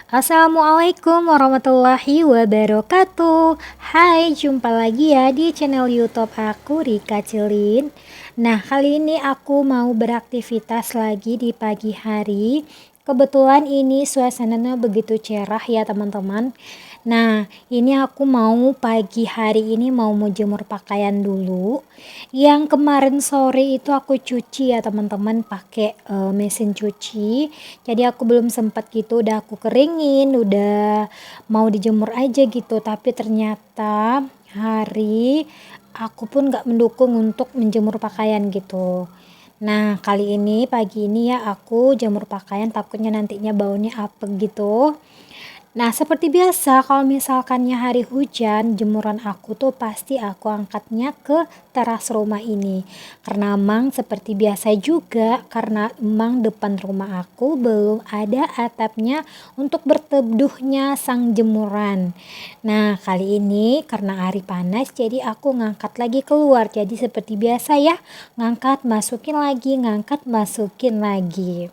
Assalamualaikum warahmatullahi wabarakatuh. Hai, jumpa lagi ya di channel YouTube aku, Rika Cilin. Nah, kali ini aku mau beraktivitas lagi di pagi hari. Kebetulan ini suasananya begitu cerah ya teman-teman. Nah, ini aku mau pagi hari ini mau jemur pakaian dulu. Yang kemarin sore itu aku cuci ya teman-teman pakai mesin cuci. Jadi aku belum sempat gitu, udah aku keringin, udah mau dijemur aja gitu. Tapi ternyata hari aku pun gak mendukung untuk menjemur pakaian gitu. Nah, kali ini pagi ini ya aku jemur pakaian, takutnya nantinya baunya apek gitu. Nah, seperti biasa kalau misalkannya hari hujan, jemuran aku tuh pasti aku angkatnya ke teras rumah ini. Karena emang seperti biasa juga, karena emang depan rumah aku belum ada atapnya untuk berteduhnya sang jemuran. Nah, kali ini karena hari panas jadi aku ngangkat lagi keluar. Jadi seperti biasa ya, ngangkat masukin lagi, ngangkat masukin lagi.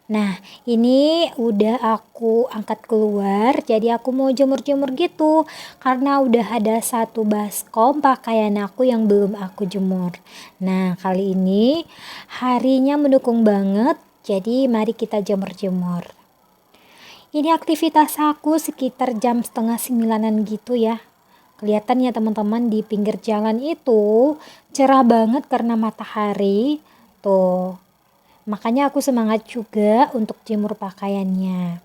Nah, ini udah aku angkat keluar, jadi aku mau jemur-jemur gitu. Karena udah ada satu baskom pakaian aku yang belum aku jemur. Nah, kali ini harinya mendukung banget, jadi mari kita jemur-jemur. Ini aktivitas aku sekitar jam setengah 9-an gitu ya. Kelihatan ya teman-teman di pinggir jalan itu cerah banget karena matahari. Tuh. Makanya aku semangat juga untuk jemur pakaiannya.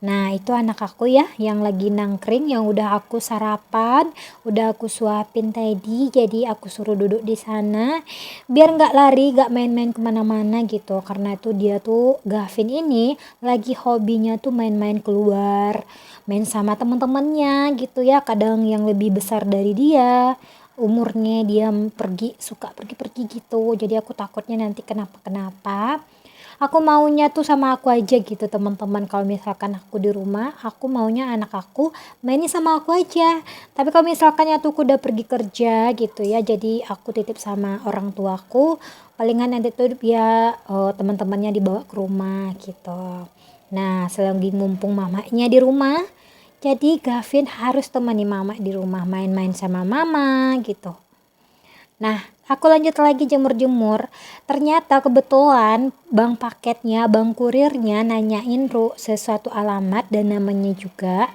Nah, itu anak aku ya yang lagi nangkring, yang udah aku sarapan, udah aku suapin tadi. Jadi aku suruh duduk di sana biar nggak lari, nggak main-main kemana-mana gitu. Karena itu dia tuh Gavin ini lagi hobinya tuh main-main keluar, main sama teman-temannya gitu ya. Kadang yang lebih besar dari dia umurnya, dia pergi, suka pergi-pergi gitu. Jadi aku takutnya nanti kenapa-kenapa. Aku maunya tuh sama aku aja gitu teman-teman. Kalau misalkan aku di rumah, aku maunya anak aku mainin sama aku aja. Tapi kalau misalkan ya tuh aku udah pergi kerja gitu ya, jadi aku titip sama orang tuaku. Palingan nanti tuh ya teman-temannya dibawa ke rumah gitu. Nah, selagi mumpung mamanya di rumah, jadi Gavin harus temani mama di rumah, main-main sama mama gitu. Nah, aku lanjut lagi jemur-jemur. Ternyata kebetulan bang paketnya, bang kurirnya nanyain sesuatu alamat dan namanya juga.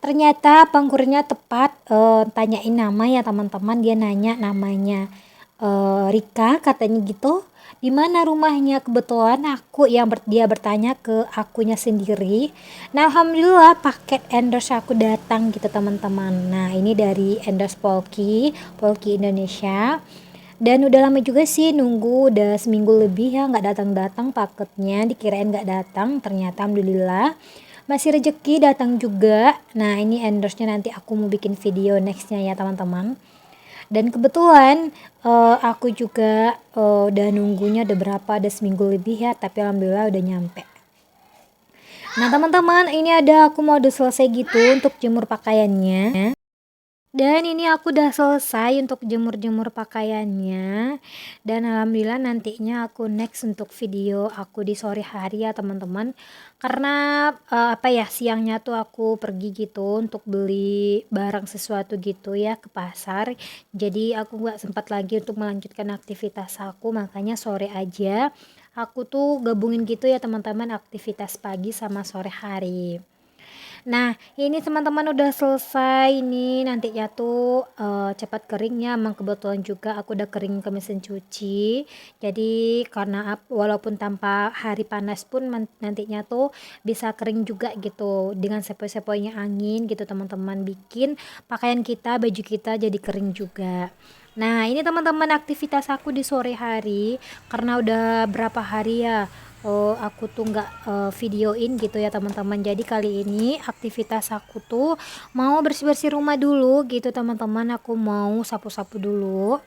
Ternyata bang kurirnya tepat tanyain nama ya teman-teman. Dia nanya namanya Rika katanya gitu. Di mana rumahnya? Kebetulan aku yang dia bertanya ke akunya sendiri. Nah, alhamdulillah paket endorse aku datang gitu teman-teman. Nah, ini dari endorse Polki Indonesia. Dan udah lama juga sih nunggu, udah seminggu lebih ya nggak datang-datang paketnya, dikirain nggak datang, ternyata alhamdulillah masih rezeki datang juga. Nah, ini endorse-nya nanti aku mau bikin video nextnya ya teman-teman. Dan kebetulan aku juga udah nunggunya udah berapa, ada seminggu lebih ya, tapi alhamdulillah udah nyampe. Nah teman-teman, ini ada aku mau udah selesai gitu untuk jemur pakaiannya. Dan ini aku udah selesai untuk jemur-jemur pakaiannya. Dan alhamdulillah nantinya aku next untuk video aku di sore hari ya teman-teman. Karena apa ya, siangnya tuh aku pergi gitu untuk beli barang sesuatu gitu ya ke pasar. Jadi aku gak sempat lagi untuk melanjutkan aktivitas aku, makanya sore aja aku tuh gabungin gitu ya teman-teman, aktivitas pagi sama sore hari. Nah, ini teman-teman udah selesai nih, nantinya tuh cepat keringnya. Emang kebetulan juga aku udah kering ke mesin cuci. Jadi karena walaupun tanpa hari panas pun nantinya tuh bisa kering juga gitu dengan sepoi-sepoinya angin gitu teman-teman, bikin pakaian kita, baju kita jadi kering juga. Nah, ini teman-teman aktivitas aku di sore hari karena udah berapa hari ya aku tuh nggak videoin gitu ya teman-teman. Jadi kali ini aktivitas aku tuh mau bersih-bersih rumah dulu gitu teman-teman. Aku mau sapu-sapu dulu.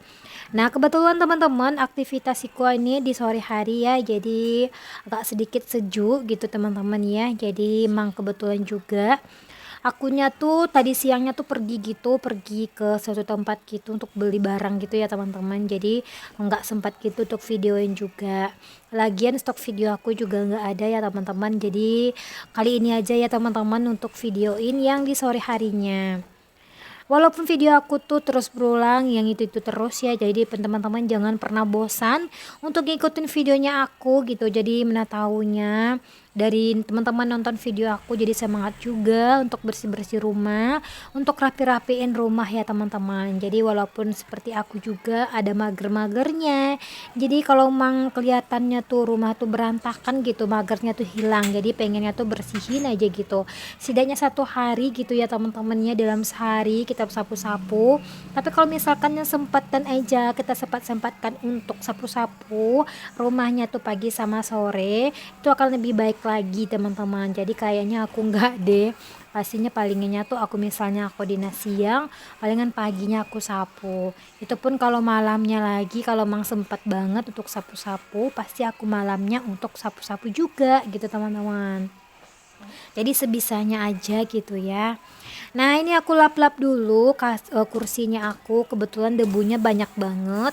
Nah, kebetulan teman-teman aktivitasiku ini di sore hari ya, jadi agak sedikit sejuk gitu teman-teman ya. Jadi emang kebetulan juga akunya tuh tadi siangnya tuh pergi ke suatu tempat gitu untuk beli barang gitu ya teman-teman, jadi nggak sempat gitu untuk videoin juga. Lagian stok video aku juga nggak ada ya teman-teman, jadi kali ini aja ya teman-teman untuk videoin yang di sore harinya. Walaupun video aku tuh terus berulang yang itu terus ya, jadi teman-teman jangan pernah bosan untuk ngikutin videonya aku gitu. Jadi mana taunya dari teman-teman nonton video aku jadi semangat juga untuk bersih-bersih rumah, untuk rapi-rapiin rumah ya teman-teman. Jadi walaupun seperti aku juga ada mager-magernya. Jadi kalau mang kelihatannya tuh rumah tuh berantakan gitu, magernya tuh hilang. Jadi pengennya tuh bersihin aja gitu. Setidaknya 1 hari gitu ya teman-temannya, dalam sehari kita sapu-sapu. Tapi kalau misalkan yang sempatan aja kita sempat-sempatkan untuk sapu-sapu rumahnya tuh pagi sama sore, itu akan lebih baik lagi teman-teman. Jadi kayaknya aku enggak deh, pastinya palingannya tuh aku misalnya aku dinas siang, palingan paginya aku sapu. Itu pun kalau malamnya lagi, kalau emang sempat banget untuk sapu-sapu, pasti aku malamnya untuk sapu-sapu juga gitu teman-teman. Jadi sebisanya aja gitu ya. Nah ini aku lap-lap dulu kursinya aku, kebetulan debunya banyak banget,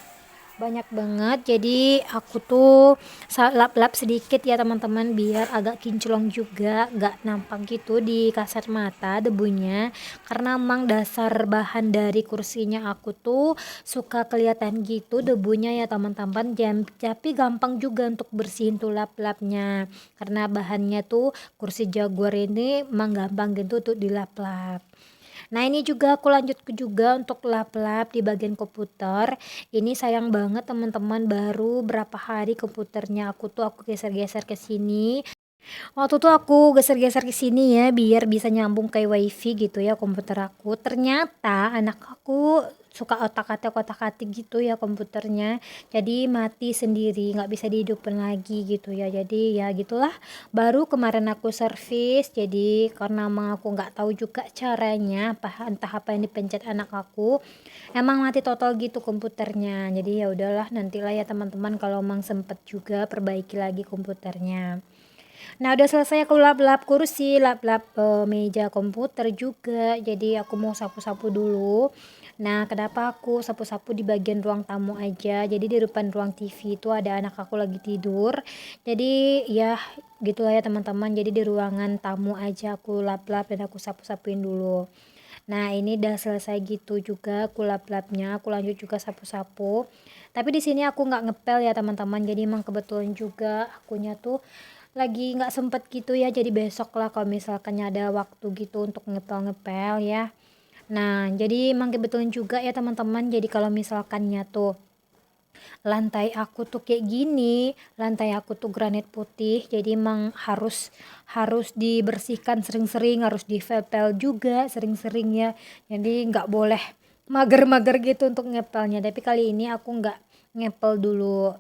banyak banget. Jadi aku tuh lap-lap sedikit ya teman-teman, biar agak kinclong juga, gak nampak gitu di kasat mata debunya, karena emang dasar bahan dari kursinya aku tuh suka kelihatan gitu debunya ya teman-teman. Tapi gampang juga untuk bersihin tuh lap-lapnya, karena bahannya tuh kursi Jaguar ini emang gampang gitu untuk dilap-lap. Nah ini juga aku lanjut juga untuk lap-lap di bagian komputer. Ini sayang banget teman-teman, baru berapa hari komputernya aku geser-geser ke sini. Waktu tuh aku geser-geser ke sini ya biar bisa nyambung ke wifi gitu ya komputer aku. Ternyata anak aku suka otak-atik gitu ya komputernya. Jadi mati sendiri, nggak bisa dihidupin lagi gitu ya. Jadi ya gitulah. Baru kemarin aku servis. Jadi karena emang aku nggak tahu juga caranya, entah apa yang dipencet anak aku, emang mati total gitu komputernya. Jadi ya udahlah, nantilah ya teman-teman kalau emang sempet juga perbaiki lagi komputernya. Nah udah selesai aku lap-lap kursi, lap-lap meja komputer juga. Jadi aku mau sapu-sapu dulu. Nah kenapa aku sapu-sapu di bagian ruang tamu aja, jadi di depan ruang TV itu ada anak aku lagi tidur. Jadi ya gitulah ya teman-teman, jadi di ruangan tamu aja aku lap-lap dan aku sapu-sapuin dulu. Nah ini udah selesai gitu juga aku lap-lapnya, aku lanjut juga sapu-sapu. Tapi di sini aku nggak ngepel ya teman-teman, jadi emang kebetulan juga akunya tuh lagi nggak sempet gitu ya, jadi besok lah kalau misalkan ada waktu gitu untuk ngepel-ngepel ya. Nah jadi emang kebetulan juga ya teman-teman, jadi kalau misalkannya tuh lantai aku tuh kayak gini, lantai aku tuh granit putih, jadi emang harus harus dibersihkan sering-sering, harus dipel juga sering-sering ya. Jadi nggak boleh mager-mager gitu untuk ngepelnya, tapi kali ini aku nggak ngepel dulu.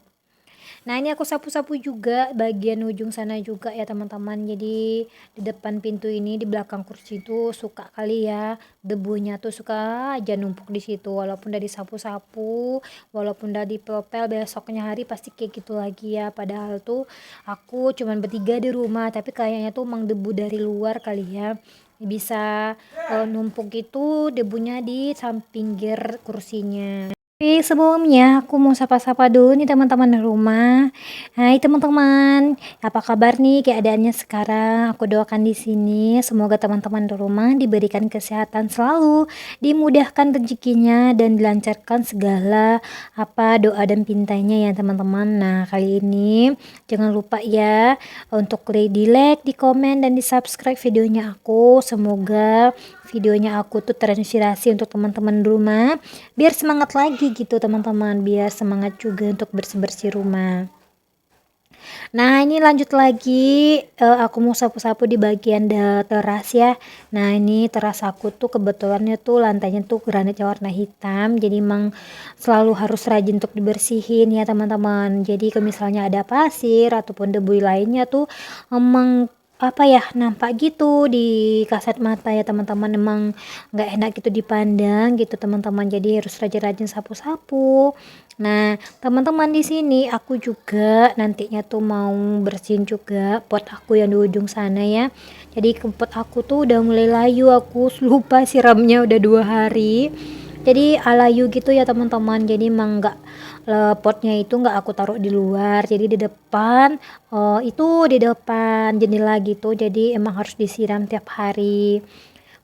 Nah ini aku sapu-sapu juga bagian ujung sana juga ya teman-teman. Jadi di depan pintu ini, di belakang kursi itu suka kali ya debunya tuh suka aja numpuk di situ. Walaupun udah disapu-sapu, walaupun udah dipel besoknya hari pasti kayak gitu lagi ya. Padahal tuh aku cuman bertiga di rumah, tapi kayaknya tuh emang debu dari luar kali ya. Bisa numpuk itu debunya di samping pinggir kursinya. Tapi sebelumnya aku mau sapa-sapa dulu nih teman-teman di rumah. Hai teman-teman, apa kabar nih keadaannya sekarang? Aku doakan di sini semoga teman-teman di rumah diberikan kesehatan selalu, dimudahkan rezekinya dan dilancarkan segala apa doa dan pintanya ya teman-teman. Nah, kali ini jangan lupa ya untuk di like, di komen dan di subscribe videonya aku. Semoga videonya aku tuh terinspirasi untuk teman-teman di rumah, biar semangat lagi gitu teman-teman, biar semangat juga untuk bersih-bersih rumah. Nah ini lanjut lagi, aku mau sapu-sapu di bagian teras ya. Nah ini teras aku tuh kebetulannya tuh lantainya tuh granitnya warna hitam, jadi emang selalu harus rajin untuk dibersihin ya teman-teman. Jadi kalau misalnya ada pasir ataupun debu lainnya tuh emang apa ya, nampak gitu di kasat mata ya teman-teman, emang nggak enak gitu dipandang gitu teman-teman, jadi harus rajin-rajin sapu-sapu. Nah teman-teman, di sini aku juga nantinya tuh mau bersihin juga pot aku yang di ujung sana ya. Jadi ke pot aku tuh udah mulai layu, aku lupa siramnya udah 2 hari, jadi layu gitu ya teman-teman. Jadi emang nggak, potnya itu nggak aku taruh di luar, jadi di depan, itu di depan jendela gitu, jadi emang harus disiram tiap hari.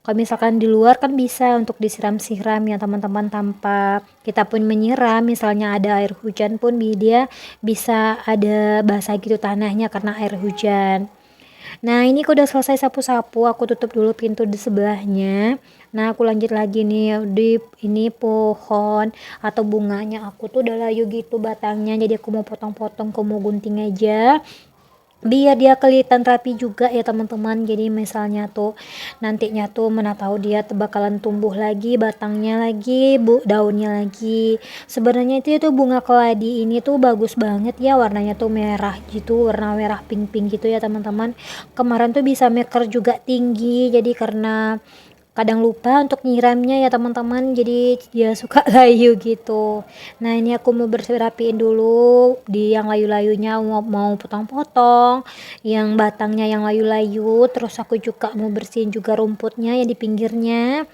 Kalau misalkan di luar kan bisa untuk disiram-siram ya teman-teman, tanpa kita pun menyiram, misalnya ada air hujan pun dia bisa ada basah gitu tanahnya karena air hujan. Nah ini aku udah selesai sapu-sapu, aku tutup dulu pintu di sebelahnya. Nah aku lanjut lagi nih di ini pohon atau bunganya aku tuh udah layu gitu batangnya, jadi aku mau potong-potong, aku mau gunting aja biar dia kelihatan rapi juga ya teman-teman. Jadi misalnya tuh nantinya tuh mana tahu dia bakalan tumbuh lagi batangnya lagi, daunnya lagi. Sebenarnya itu tuh bunga keladi ini tuh bagus banget ya, warnanya tuh merah gitu, warna merah pink-pink gitu ya teman-teman. Kemarin tuh bisa meker juga tinggi, jadi karena kadang lupa untuk nyiramnya ya teman-teman, jadi dia suka layu gitu. Nah ini aku mau bersih rapiin dulu di yang layu-layunya, mau potong-potong yang batangnya yang layu-layu, terus aku juga mau bersihin juga rumputnya yang di pinggirnya.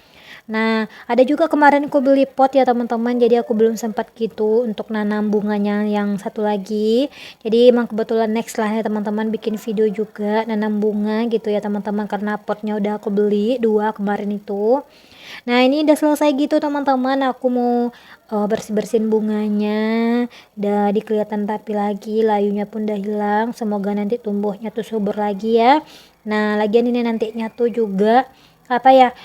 Nah ada juga kemarin aku beli pot ya teman-teman, jadi aku belum sempat gitu untuk nanam bunganya yang satu lagi. Jadi emang kebetulan next lah ya teman-teman, bikin video juga nanam bunga gitu ya teman-teman, karena potnya udah aku beli 2 kemarin itu. Nah ini udah selesai gitu teman-teman, aku mau bersih-bersihin bunganya, udah kelihatan rapi lagi, layunya pun udah hilang, semoga nanti tumbuhnya tuh subur lagi ya. Nah lagian ini nantinya tuh juga apa ya,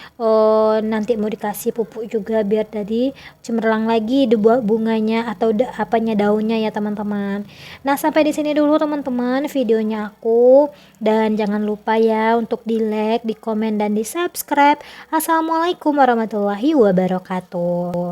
nanti mau dikasih pupuk juga biar tadi cemerlang lagi di buah bunganya atau apanya, daunnya ya teman-teman. Nah sampai di sini dulu teman-teman videonya aku, dan jangan lupa ya untuk di like, di komen, dan di subscribe. Assalamualaikum warahmatullahi wabarakatuh.